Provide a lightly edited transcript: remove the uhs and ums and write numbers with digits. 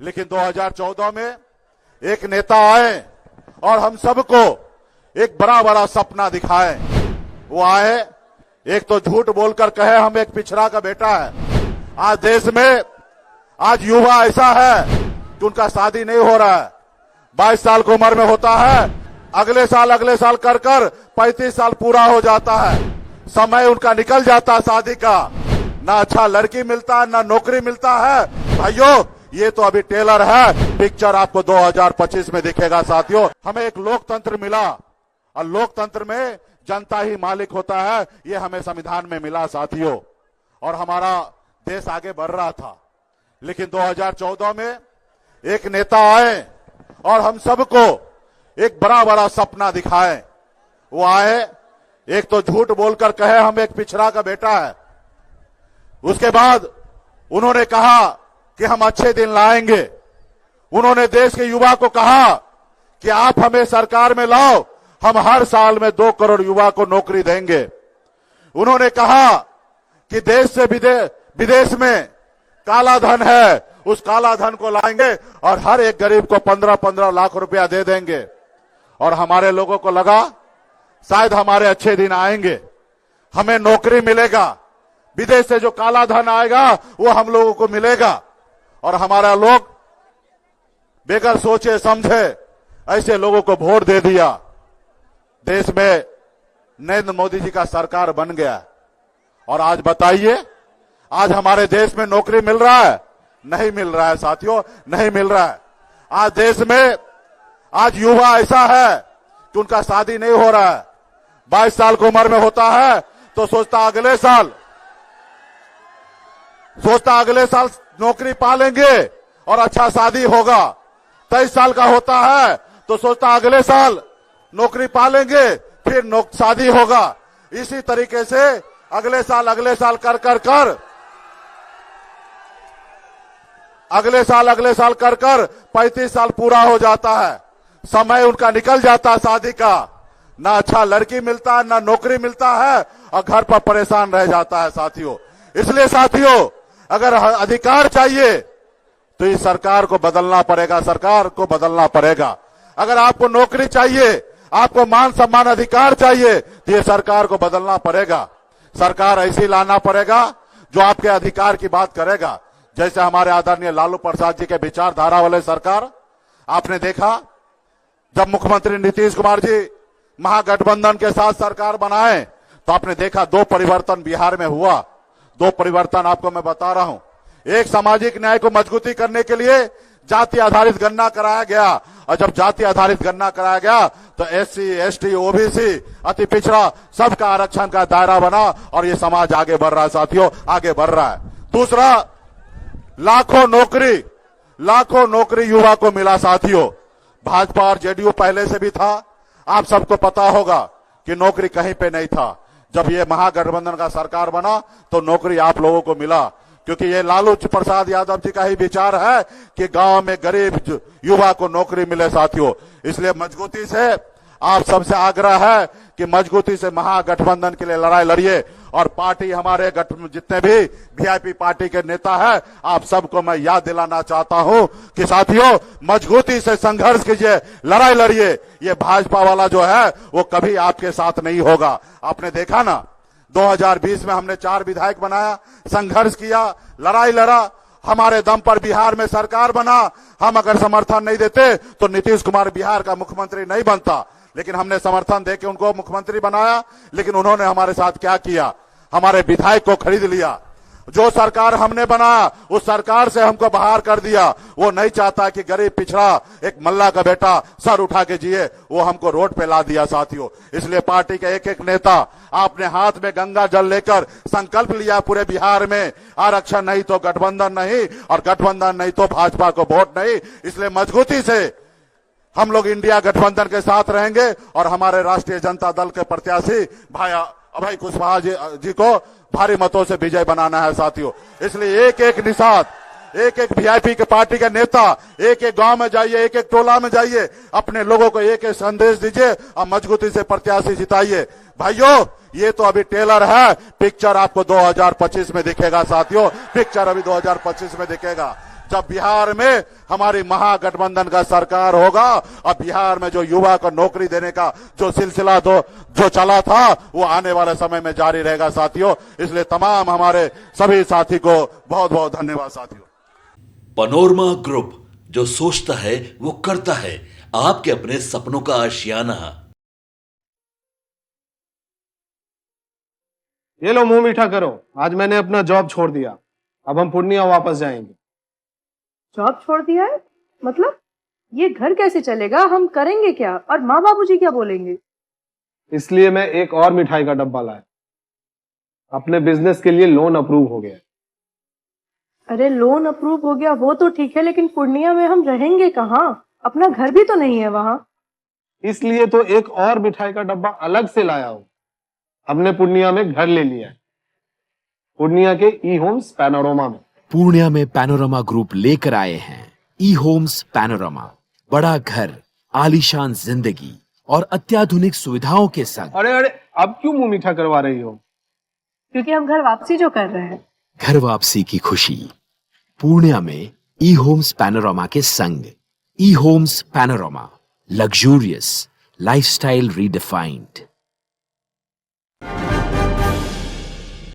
लेकिन 2014 में एक नेता आए और हम सबको एक बड़ा बड़ा सपना दिखाए। वो आए, एक तो झूठ बोलकर कहे हम एक पिछड़ा का बेटा है। आज देश में आज युवा ऐसा है कि उनका शादी नहीं हो रहा है, 22 साल की उम्र में होता है, अगले साल कर 35 साल पूरा हो जाता है, समय उनका निकल जाता है शादी का, ना अच्छा लड़की मिलता है ना नौकरी मिलता है। भाइयों, ये तो अभी टेलर है, पिक्चर आपको 2025 में दिखेगा। साथियों, हमें एक लोकतंत्र मिला और लोकतंत्र में जनता ही मालिक होता है, ये हमें संविधान में मिला साथियों। और हमारा देश आगे बढ़ रहा था, लेकिन 2014 में एक नेता आए और हम सबको एक बड़ा बड़ा सपना दिखाए। वो आए, एक तो झूठ बोलकर कहे हम एक पिछड़ा का बेटा है। उसके बाद उन्होंने कहा कि हम अच्छे दिन लाएंगे। उन्होंने देश के युवा को कहा कि आप हमें सरकार में लाओ, हम हर साल में 2 करोड़ युवा को नौकरी देंगे। उन्होंने कहा कि देश से विदेश में काला धन है, उस काला धन को लाएंगे और हर एक गरीब को 15-15 लाख रुपया दे देंगे। और हमारे लोगों को लगा शायद हमारे अच्छे दिन आएंगे, हमें नौकरी मिलेगा, विदेश से जो काला धन आएगा वो हम लोगों को मिलेगा। और हमारा लोग बेगर सोचे समझे ऐसे लोगों को वोट दे दिया। देश में नरेंद्र मोदी जी का सरकार बन गया। और आज बताइए, आज हमारे देश में नौकरी मिल रहा है? नहीं मिल रहा है साथियों, नहीं मिल रहा है। आज देश में आज युवा ऐसा है कि उनका शादी नहीं हो रहा है, 22 साल की उम्र में होता है तो सोचता अगले साल नौकरी पा लेंगे और अच्छा शादी होगा। 23 साल का होता है तो सोचता अगले साल नौकरी पा लेंगे फिर शादी होगा। इसी तरीके से अगले साल कर अगले साल कर 35 साल पूरा हो जाता है, समय उनका निकल जाता है शादी का, ना अच्छा लड़की मिलता है ना नौकरी मिलता है और घर पर परेशान रह जाता है साथियों। इसलिए साथियों, अगर अधिकार चाहिए तो इस सरकार को बदलना पड़ेगा, अगर आपको नौकरी चाहिए, आपको मान सम्मान अधिकार चाहिए तो ये सरकार को बदलना पड़ेगा। सरकार ऐसी लाना पड़ेगा जो आपके अधिकार की बात करेगा। जैसे हमारे आदरणीय लालू प्रसाद जी के विचारधारा वाले सरकार, आपने देखा जब मुख्यमंत्री नीतीश कुमार जी महागठबंधन के साथ सरकार बनाए तो आपने देखा 2 परिवर्तन बिहार में हुआ। 2 परिवर्तन आपको मैं बता रहा हूं। एक, सामाजिक न्याय को मजबूती करने के लिए जाति आधारित गणना कराया गया, और जब जाति आधारित गणना कराया गया तो SC, ST, OBC, अति पिछड़ा सबका आरक्षण का दायरा बना और ये समाज आगे बढ़ रहा है साथियों, आगे बढ़ रहा है। दूसरा, लाखों नौकरी युवा को मिला साथियों। भाजपा और JDU पहले से भी था, आप सबको पता होगा कि नौकरी कहीं पे नहीं था। जब ये महागठबंधन का सरकार बना तो नौकरी आप लोगों को मिला, क्योंकि ये लालू प्रसाद यादव जी का ही विचार है कि गांव में गरीब युवा को नौकरी मिले साथियों। इसलिए मजबूती से आप सबसे आग्रह है कि मजबूती से महागठबंधन के लिए लड़ाई लड़िए। और पार्टी, हमारे जितने भी VIP पार्टी के नेता है, आप सबको मैं याद दिलाना चाहता हूं कि साथियों, मजबूती से संघर्ष कीजिए, लड़ाई लड़िए। ये भाजपा वाला जो है वो कभी आपके साथ नहीं होगा। आपने देखा ना, 2020 में हमने 4 विधायक बनाया, संघर्ष किया, लड़ाई लड़ा, हमारे दम पर बिहार में सरकार बना। हम अगर समर्थन नहीं देते तो नीतीश कुमार बिहार का मुख्यमंत्री नहीं बनता, लेकिन हमने समर्थन देके उनको मुख्यमंत्री बनाया। लेकिन उन्होंने हमारे साथ क्या किया, हमारे विधायक को खरीद लिया। जो सरकार हमने बनाया उस सरकार से हमको बाहर कर दिया। वो नहीं चाहता कि गरीब पिछड़ा एक मल्ला का बेटा सर उठा के जिए, वो हमको रोड पे ला दिया साथियों। इसलिए पार्टी के एक नेता आपने हाथ में गंगा जल लेकर संकल्प लिया पूरे बिहार में, आरक्षण नहीं तो गठबंधन नहीं, और गठबंधन नहीं तो भाजपा को वोट नहीं। इसलिए मजबूती से हम लोग इंडिया गठबंधन के साथ रहेंगे और हमारे राष्ट्रीय जनता दल के प्रत्याशी भाई अभय कुशवाहा जी को भारी मतों से विजय बनाना है साथियों। इसलिए एक निषाद, एक VIP के पार्टी के नेता एक गांव में जाइए, एक टोला में जाइए, अपने लोगों को एक संदेश दीजिए और मजबूती से प्रत्याशी जिताइए। भाइयों, ये तो अभी टेलर है, पिक्चर आपको 2025 में दिखेगा साथियों, पिक्चर अभी 2025 में दिखेगा। जब बिहार में हमारी महागठबंधन का सरकार होगा और बिहार में जो युवा को नौकरी देने का जो सिलसिला जो चला था वो आने वाले समय में जारी रहेगा साथियों। इसलिए तमाम हमारे सभी साथी को बहुत बहुत धन्यवाद साथियों। पैनोरमा ग्रुप, जो सोचता है वो करता है। आपके अपने सपनों का आशियाना। ये लो मुंह मीठा करो, आज मैंने अपना जॉब छोड़ दिया, अब हम पूर्णिया वापस जाएंगे। जॉब छोड़ दिया है? मतलब ये घर कैसे चलेगा? हम करेंगे क्या? और माँ बाबूजी क्या बोलेंगे? इसलिए मैं एक और मिठाई का डब्बा लाया। अपने बिजनेस के लिए लोन अप्रूव हो गया। अरे लोन अप्रूव हो गया वो तो ठीक है, लेकिन पूर्णिया में हम रहेंगे कहाँ? अपना घर भी तो नहीं है वहां। इसलिए तो एक और मिठाई का डब्बा अलग से लाया हूं। हमने पूर्णिया में घर ले लिया है, पूर्णिया के ई होम्स पैनोरमा में। पूर्णिया में पैनोरमा ग्रुप लेकर आए हैं ई होम्स पैनोरमा। बड़ा घर, आलीशान जिंदगी और अत्याधुनिक सुविधाओं के संग। अरे अरे, अब क्यों मुंह मीठा करवा रही हो? क्योंकि हम घर वापसी जो कर रहे हैं। घर वापसी की खुशी पूर्णिया में ई होम्स पैनोरमा के संग। E homes panorama, luxurious lifestyle redefined.